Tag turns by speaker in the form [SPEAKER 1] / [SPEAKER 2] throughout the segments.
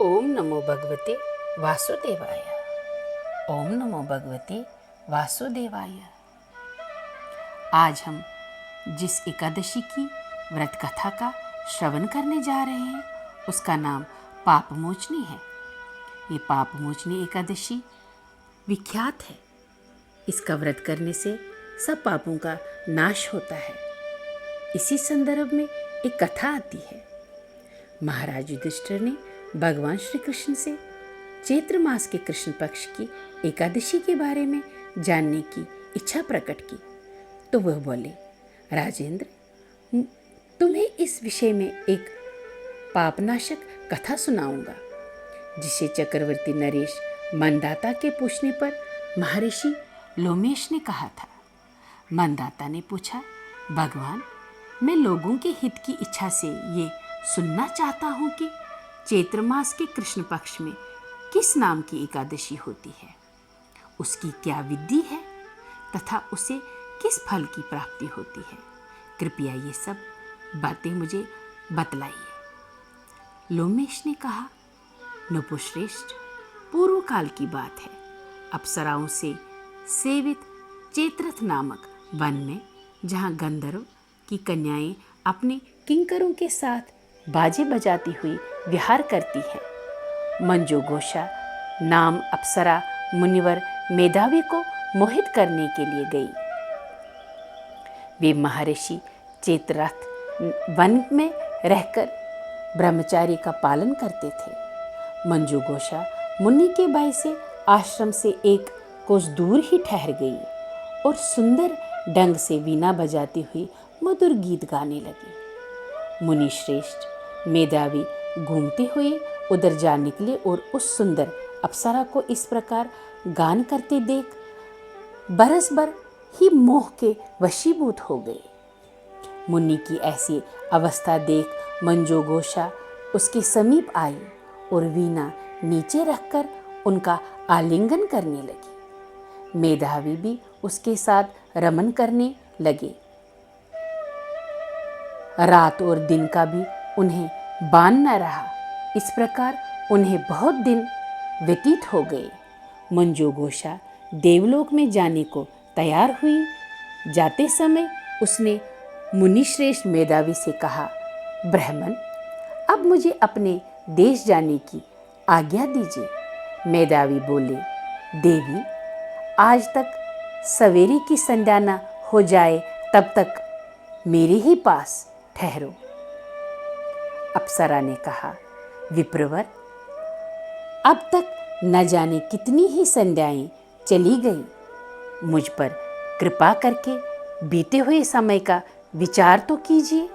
[SPEAKER 1] ओम नमो भगवते वासुदेवाय। ओम नमो भगवते वासुदेवाय। आज हम जिस एकादशी की व्रत कथा का श्रवण करने जा रहे हैं उसका नाम पापमोचनी है। ये पापमोचनी एकादशी विख्यात है। इसका व्रत करने से सब पापों का नाश होता है। इसी संदर्भ में एक कथा आती है। महाराज युधिष्ठिर ने भगवान श्री कृष्ण से चैत्र मास के कृष्ण पक्ष की एकादशी के बारे में जानने की इच्छा प्रकट की। तो वह बोले, राजेंद्र, तुम्हें इस विषय में एक पापनाशक कथा सुनाऊंगा, जिसे चक्रवर्ती नरेश मंदाता के पूछने पर महर्षि लोमेश ने कहा था। मंदाता ने पूछा, भगवान, मैं लोगों के हित की इच्छा से ये सुनना चाहता हूँ कि चैत्र मास के कृष्ण पक्ष में किस नाम की एकादशी होती है, उसकी क्या विधि है तथा उसे किस फल की प्राप्ति होती है। कृपया ये सब बातें मुझे बतलाइए। लोमेश ने कहा, नपुश्रेष्ठ, पूर्व काल की बात है। अप्सराओं से सेवित चैत्रथ नामक वन में, जहाँ गंधर्व की कन्याएं अपने किंकरों के साथ बाजे बजाती हुई विहार करती हैं, मंजूघोषा नाम अप्सरा मुनिवर मेधावी को मोहित करने के लिए गई। वे महर्षि चैत्ररथ वन में रहकर ब्रह्मचारी का पालन करते थे। मंजूघोषा मुनि के भाई से आश्रम से एक कोस दूर ही ठहर गई और सुंदर ढंग से वीणा बजाती हुई मधुर गीत गाने लगी। मुनि श्रेष्ठ मेधावी घूमते हुए उधर जा निकले और उस सुंदर अप्सरा को इस प्रकार गान करते देख बरस भर ही मोह के वशीभूत हो गए। मुनि की ऐसी अवस्था देख मंजूघोषा उसके समीप आई और वीणा नीचे रखकर उनका आलिंगन करने लगी। मेधावी भी उसके साथ रमन करने लगे। रात और दिन का भी उन्हें बान न रहा। इस प्रकार उन्हें बहुत दिन व्यतीत हो गए। मंजूघोषा देवलोक में जाने को तैयार हुई। जाते समय उसने मुनिश्रेष्ठ मेधावी से कहा, ब्राह्मण, अब मुझे अपने देश जाने की आज्ञा दीजिए। मेधावी बोले, देवी, आज तक सवेरे की संध्या न हो जाए तब तक मेरे ही पास ठहरो। अप्सरा ने कहा, विप्रवर, अब तक न जाने कितनी ही संध्याएं चली गई। मुझ पर कृपा करके बीते हुए समय का विचार तो कीजिए।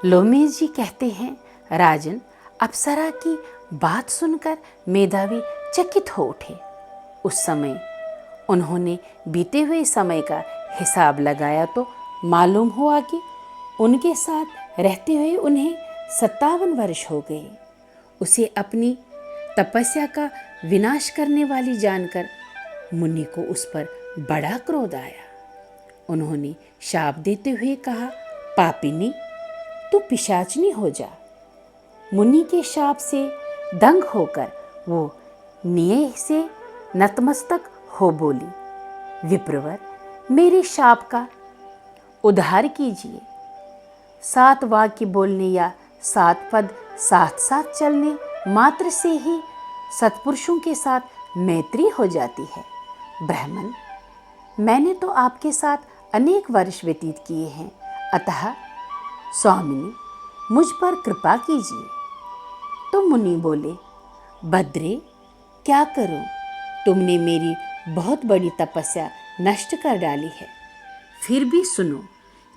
[SPEAKER 1] लोमेश जी कहते हैं, राजन, अप्सरा की बात सुनकर मेधावी चकित हो उठे। उस समय उन्होंने बीते हुए समय का हिसाब लगाया तो मालूम हुआ कि उनके साथ रहते हुए उन्हें 57 वर्ष हो गए। उसे अपनी तपस्या का विनाश करने वाली जानकर मुनि को उस पर बड़ा क्रोध आया। उन्होंने शाप देते हुए कहा, पापिनी, तू पिशाचनी हो जा। मुनि के शाप से दंग होकर वो न्याय से नतमस्तक हो बोली, विप्रवर, मेरे शाप का उद्धार कीजिए। 7 वाक्य बोलने या 7 पद साथ साथ चलने मात्र से ही सत्पुरुषों के साथ मैत्री हो जाती है। ब्राह्मण, मैंने तो आपके साथ अनेक वर्ष व्यतीत किए हैं, अतः स्वामिनी, मुझ पर कृपा कीजिए। तो मुनि बोले, भद्रे, क्या करूं? तुमने मेरी बहुत बड़ी तपस्या नष्ट कर डाली है। फिर भी सुनो,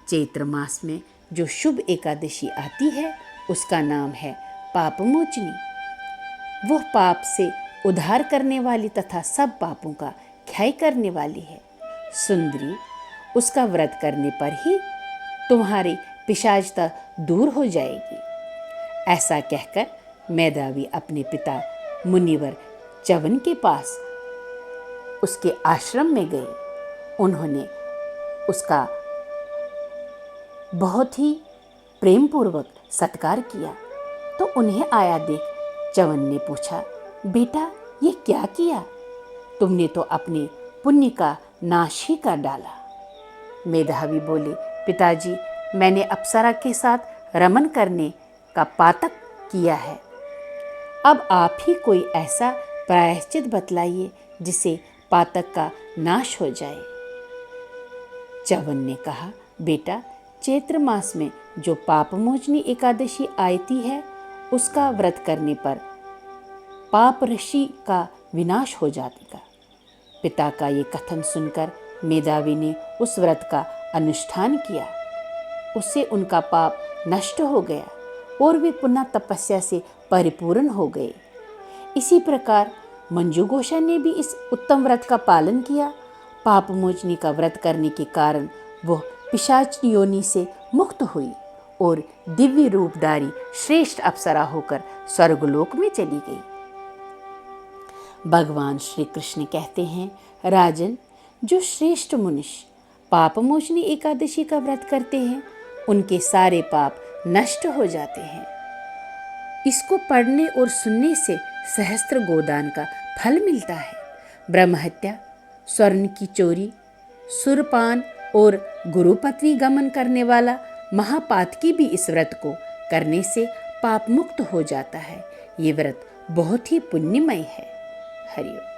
[SPEAKER 1] चैत्र मास में जो शुभ एकादशी आती है उसका नाम है पापमोचनी। वह पाप से उद्धार करने वाली तथा सब पापों का क्षय करने वाली है। सुंदरी, उसका व्रत करने पर ही तुम्हारी पिशाचता दूर हो जाएगी। ऐसा कहकर मेधावी अपने पिता मुनिवर च्यवन के पास उसके आश्रम में गए। उन्होंने उसका बहुत ही प्रेम पूर्वक सत्कार किया। तो उन्हें आया देख च्यवन ने पूछा, बेटा ये क्या किया? तुमने तो अपने पुण्य का नाश ही कर डाला। मेधावी बोले, पिताजी मैंने अप्सरा के साथ रमन करने का पातक किया है। अब आप ही कोई ऐसा प्रायश्चित बतलाइए जिसे पातक का नाश हो जाए। च्यवन ने कहा, बेटा चैत्र मास में जो पापमोचनी एकादशी आती है उसका व्रत करने पर पाप ऋषि का विनाश हो जाएगा। पिता का ये कथन सुनकर मेधावी ने उस व्रत का अनुष्ठान किया। उससे उनका पाप नष्ट हो गया और वे पुनः तपस्या से परिपूर्ण हो गए। इसी प्रकार मंजू घोषा ने भी इस उत्तम व्रत का पालन किया। पापमोचनी का व्रत करने के कारण वह पिशाच योनि से मुक्त हुई और दिव्य रूपधारी श्रेष्ठ अप्सरा होकर स्वर्गलोक में चली गई। भगवान श्री कृष्ण कहते हैं, राजन, जो श्रेष्ठ मनुष्य पापमोचनी एकादशी का व्रत करते हैं उनके सारे पाप नष्ट हो जाते हैं। इसको पढ़ने और सुनने से सहस्त्र गोदान का फल मिलता है। ब्रह्महत्या, स्वर्ण की चोरी, सुरपान और गुरुपत्नी गमन करने वाला महापातकी भी इस व्रत को करने से पाप मुक्त हो जाता है। ये व्रत बहुत ही पुण्यमय है। हरि ओम।